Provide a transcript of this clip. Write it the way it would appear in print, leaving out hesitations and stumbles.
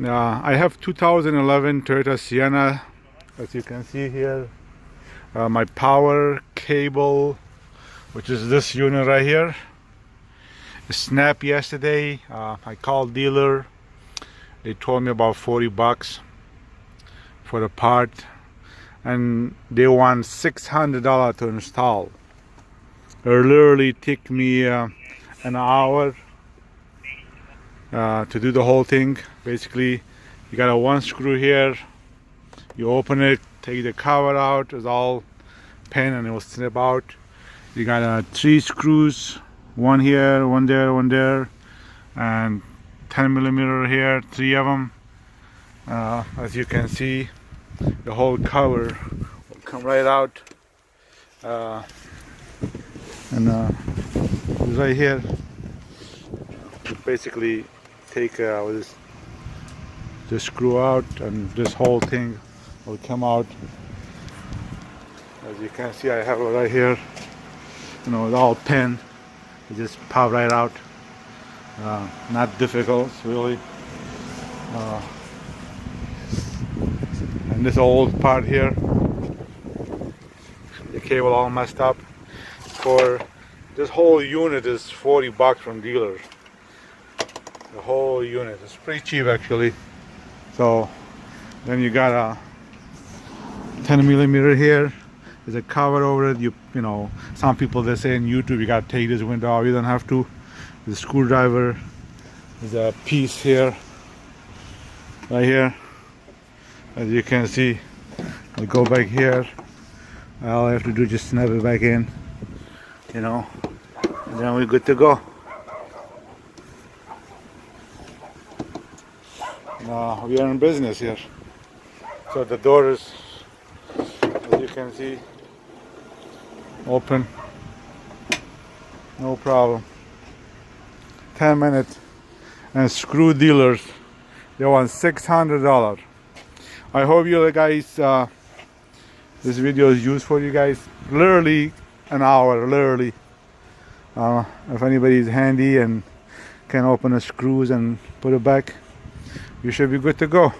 I have 2011 Toyota Sienna, as you can see here. My power cable, which is this unit right here, it snapped yesterday. I called dealer. They told me about 40 bucks for the part, and they want $600 to install. It literally took me an hour to do the whole thing. Basically, you got a one screw here, you open it, take the cover out, it's all pen and it will snip out. You got three screws, one here, one there, one there, and 10 millimeter here, three of them. As you can see, the whole cover will come right out, and right here you basically take this screw out, and this whole thing will come out. As you can see, I have it right here. You know, it's all pen. It just pop right out. Not difficult, really. And this old part here, the cable all messed up. For this whole unit is 40 bucks from dealer. The whole unit is pretty cheap actually. So then you got a 10 millimeter here. There's a cover over it. You know, some people they say in YouTube you gotta take this window off. You don't have to. The screwdriver. There's a piece here, right here. As you can see, I go back here. All I have to do is just snap it back in. You know, and then we're good to go. We are in business here. So the door is, as you can see, open. No problem. 10 minutes. And screw dealers, they want $600. I hope you guys, this video is useful for you guys. Literally an hour, literally. If anybody's handy and can open the screws and put it back, you should be good to go.